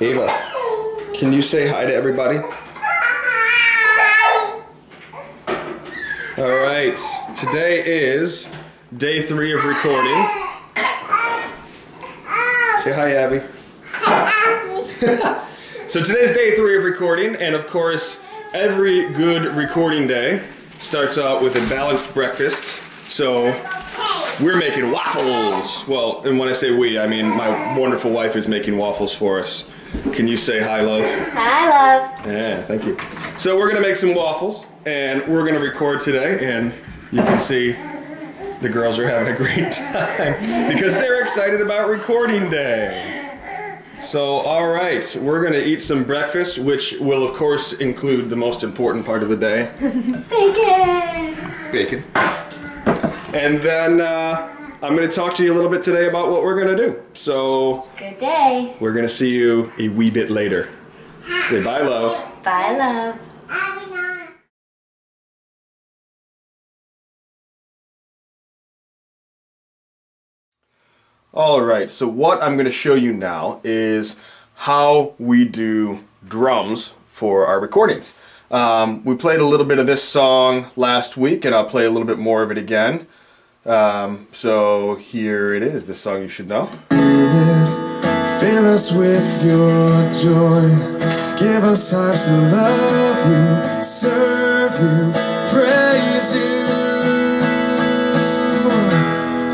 Ava, can you say hi to everybody? All right, today is day 3 of recording. Say hi, Abby. So today's day 3 of recording, and of course, every good recording day starts out with a balanced breakfast. So we're making waffles. Well, and when I say we, I mean my wonderful wife is making waffles for us. Can you say hi, love? Hi, love. Yeah, thank you. So we're gonna make some waffles, and we're gonna record today, and you can see the girls are having a great time because they're excited about recording day. So, all right, we're gonna eat some breakfast, which will of course include the most important part of the day. Bacon. Bacon. And then I'm going to talk to you a little bit today about what we're going to do. So, Good day. We're going to see you a wee bit later. Say bye, love. Bye, love. All right, so what I'm going to show you now is how we do drums for our recordings. We played a little bit of this song last week, and I'll play a little bit more of it again. So here it is, this song you should know. Fill us with your joy, give us hearts to love you, serve you, praise you,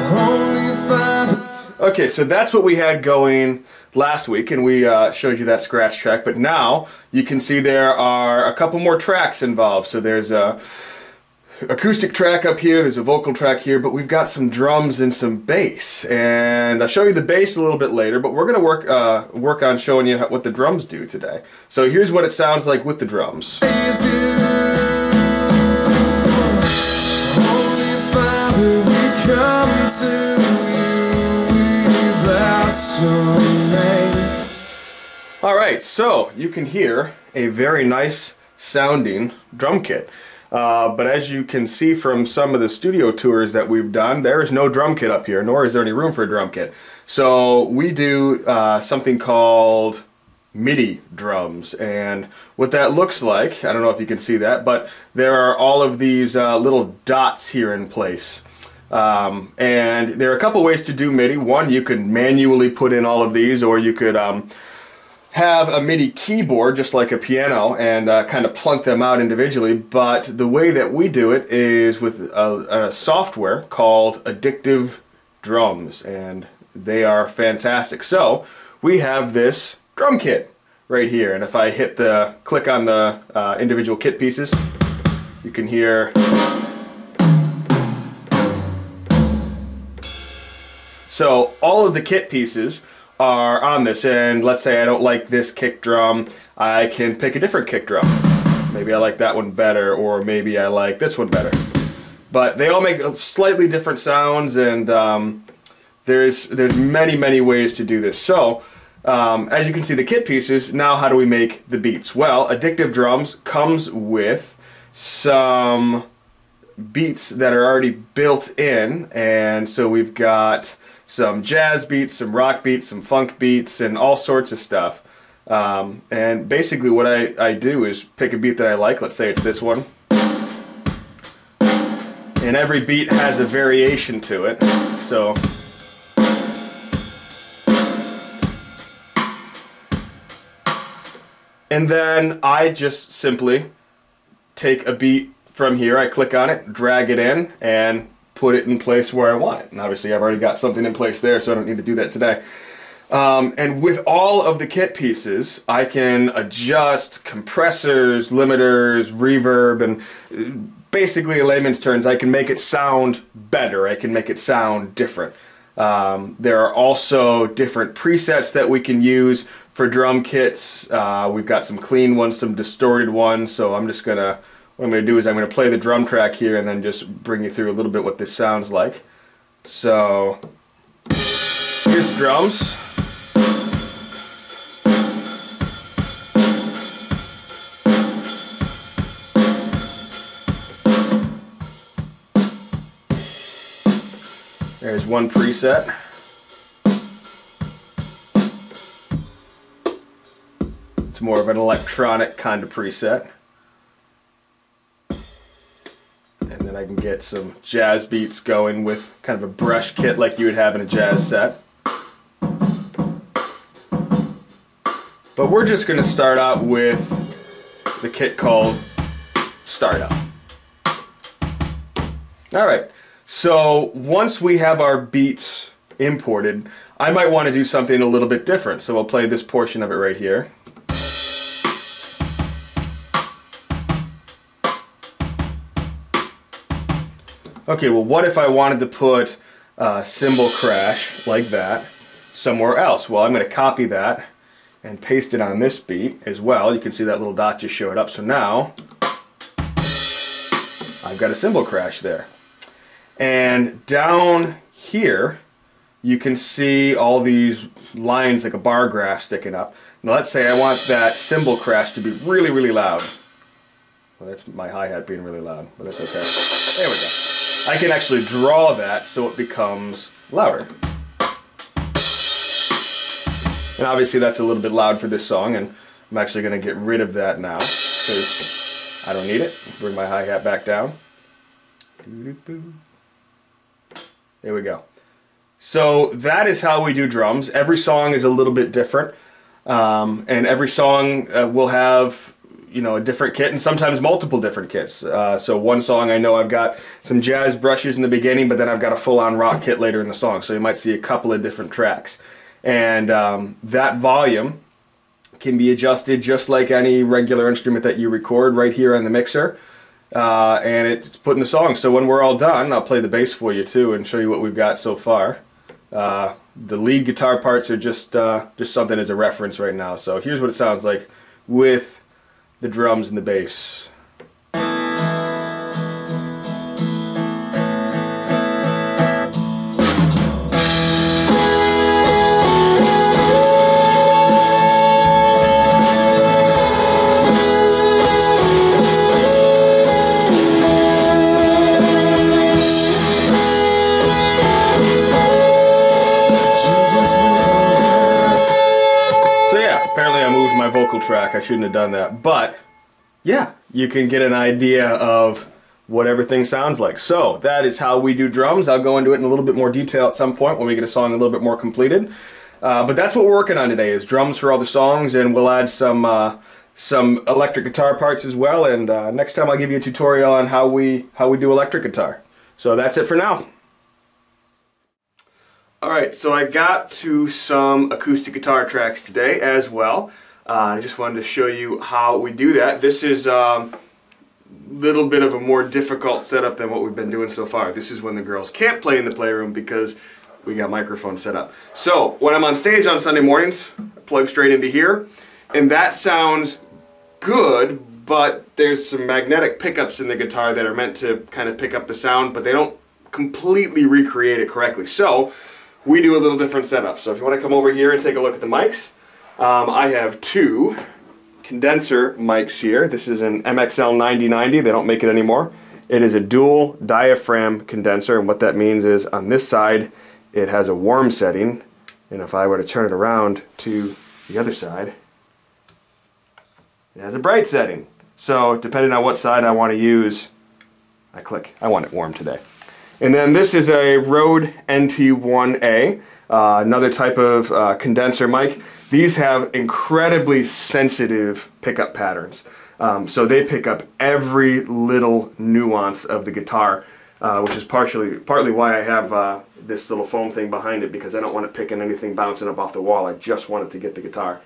Holy Father. Okay, so that's what we had going last week, and we showed you that scratch track, but now you can see there are a couple more tracks involved. So there's a acoustic track up here, there's a vocal track here, but we've got some drums and some bass, and I'll show you the bass a little bit later, but we're going to work on showing you what the drums do today. So here's what it sounds like with the drums. Praise you, Holy Father, we come to you, we bless your name. Alright, so you can hear a very nice sounding drum kit. But as you can see from some of the studio tours that we've done, there is no drum kit up here, nor is there any room for a drum kit. So we do something called MIDI drums, and what that looks like, I don't know if you can see that, but there are all of these little dots here in place. And there are a couple ways to do MIDI. One, you could manually put in all of these, or you could have a MIDI keyboard just like a piano and kind of plunk them out individually, but the way that we do it is with a software called Addictive Drums, and they are fantastic. So we have this drum kit right here, and if I click on the individual kit pieces, you can hear. So all of the kit pieces are on this, and let's say I don't like this kick drum, I can pick a different kick drum. Maybe I like that one better, or maybe I like this one better. But they all make slightly different sounds, and there's many ways to do this. So as you can see the kit pieces, now how do we make the beats? Well, Addictive Drums comes with some beats that are already built in, and so we've got some jazz beats, some rock beats, some funk beats, and all sorts of stuff. And basically what I do is pick a beat that I like. Let's say it's this one. And every beat has a variation to it. So and then I just simply take a beat from here, I click on it, drag it in, and put it in place where I want it. And obviously I've already got something in place there, so I don't need to do that today. And with all of the kit pieces, I can adjust compressors, limiters, reverb, and basically in layman's terms, I can make it sound better. I can make it sound different. There are also different presets that we can use for drum kits. We've got some clean ones, some distorted ones, so what I'm going to do is I'm going to play the drum track here and then just bring you through a little bit what this sounds like. So here's drums. There's one preset. It's more of an electronic kind of preset. And then I can get some jazz beats going with kind of a brush kit like you would have in a jazz set. But we're just going to start out with the kit called Startup. Alright, so once we have our beats imported, I might want to do something a little bit different. So we'll play this portion of it right here. Okay, well, what if I wanted to put a cymbal crash like that somewhere else? Well, I'm going to copy that and paste it on this beat as well. You can see that little dot just showed up. So now I've got a cymbal crash there. And down here, you can see all these lines like a bar graph sticking up. Now let's say I want that cymbal crash to be really, really loud. Well, that's my hi-hat being really loud, but that's okay. There we go. I can actually draw that so it becomes louder. And obviously that's a little bit loud for this song, and I'm actually going to get rid of that now because I don't need it. Bring my hi-hat back down. There we go. So that is how we do drums. Every song is a little bit different, and every song will have, you know, a different kit, and sometimes multiple different kits. So one song I know I've got some jazz brushes in the beginning, but then I've got a full-on rock kit later in the song. So you might see a couple of different tracks, and that volume can be adjusted just like any regular instrument that you record right here on the mixer. And it's put in the song. So when we're all done, I'll play the bass for you too and show you what we've got so far. The lead guitar parts are just something as a reference right now. So here's what it sounds like with the drums and the bass. Apparently I moved my vocal track. I shouldn't have done that. But yeah, you can get an idea of what everything sounds like. So that is how we do drums. I'll go into it in a little bit more detail at some point when we get a song a little bit more completed. But that's what we're working on today, is drums for all the songs, and we'll add some electric guitar parts as well. And next time I'll give you a tutorial on how we do electric guitar. So that's it for now. Alright, so I got to some acoustic guitar tracks today as well. I just wanted to show you how we do that. This is a little bit of a more difficult setup than what we've been doing so far. This is when the girls can't play in the playroom because we got microphones set up. So when I'm on stage on Sunday mornings, I plug straight into here, and that sounds good, but there's some magnetic pickups in the guitar that are meant to kind of pick up the sound, but they don't completely recreate it correctly. So we do a little different setup. So if you want to come over here and take a look at the mics, I have two condenser mics here. This is an MXL 9090. They don't make it anymore. It is a dual diaphragm condenser, and what that means is on this side it has a warm setting, and if I were to turn it around to the other side, it has a bright setting. So depending on what side I want to use, I click. I want it warm today. And then this is a Rode NT1A, another type of condenser mic. These have incredibly sensitive pickup patterns. So they pick up every little nuance of the guitar, which is partly why I have this little foam thing behind it, because I don't want it picking anything bouncing up off the wall. I just want it to get the guitar.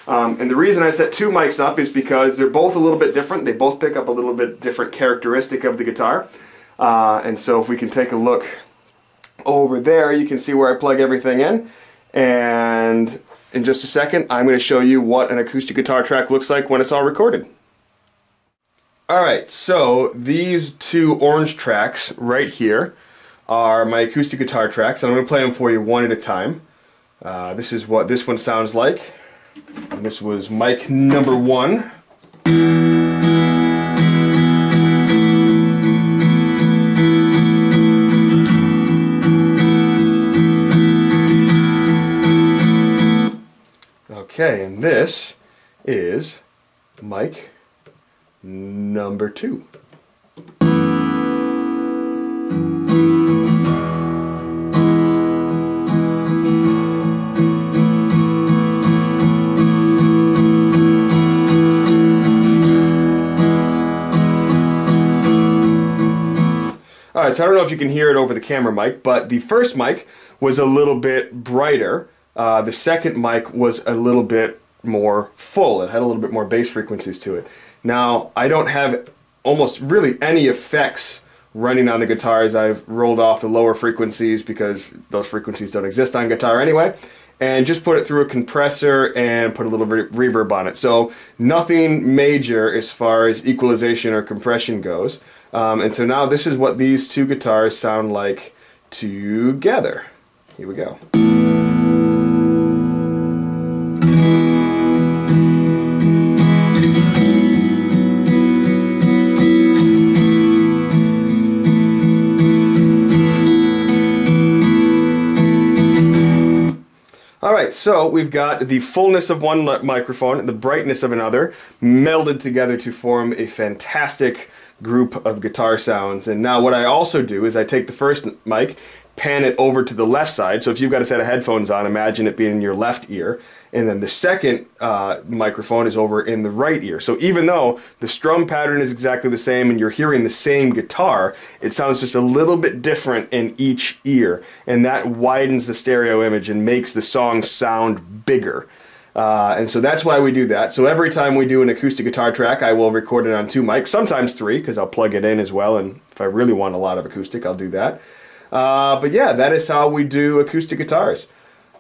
And the reason I set two mics up is because they're both a little bit different. They both pick up a little bit different characteristic of the guitar. And so if we can take a look over there, you can see where I plug everything in. And in just a second, I'm going to show you what an acoustic guitar track looks like when it's all recorded. Alright, so these two orange tracks right here are my acoustic guitar tracks. I'm going to play them for you one at a time. This is what this one sounds like. And this was mic number 1. Okay, and this is mic number 2. Alright, so I don't know if you can hear it over the camera mic, but the first mic was a little bit brighter. The second mic was a little bit more full. It had a little bit more bass frequencies to it. Now, I don't have almost really any effects running on the guitars. I've rolled off the lower frequencies because those frequencies don't exist on guitar anyway, and just put it through a compressor and put a little reverb on it. So nothing major as far as equalization or compression goes. And so now this is what these two guitars sound like together. Here we go. Alright, so we've got the fullness of one microphone and the brightness of another melded together to form a fantastic group of guitar sounds. And now what I also do is I take the first mic, pan it over to the left side. So if you've got a set of headphones on, imagine it being in your left ear. And then the second microphone is over in the right ear. So even though the strum pattern is exactly the same and you're hearing the same guitar, it sounds just a little bit different in each ear. And that widens the stereo image and makes the song sound bigger. And so that's why we do that. So every time we do an acoustic guitar track, I will record it on 2 mics, sometimes 3, because I'll plug it in as well. And if I really want a lot of acoustic, I'll do that. But yeah, that is how we do acoustic guitars.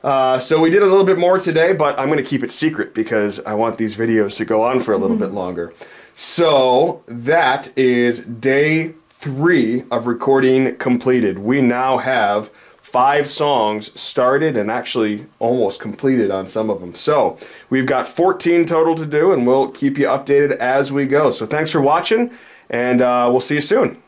So we did a little bit more today, but I'm going to keep it secret because I want these videos to go on for a little bit longer. So that is day 3 of recording completed. We now have 5 songs started and actually almost completed on some of them. So we've got 14 total to do, and we'll keep you updated as we go. So thanks for watching, and we'll see you soon.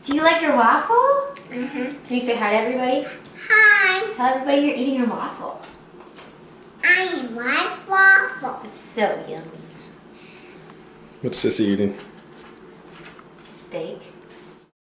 Do you like your waffle? Mm-hmm. Can you say hi to everybody? Hi. Tell everybody you're eating your waffle. I like waffle. It's so yummy. What's Sissy eating? Steak.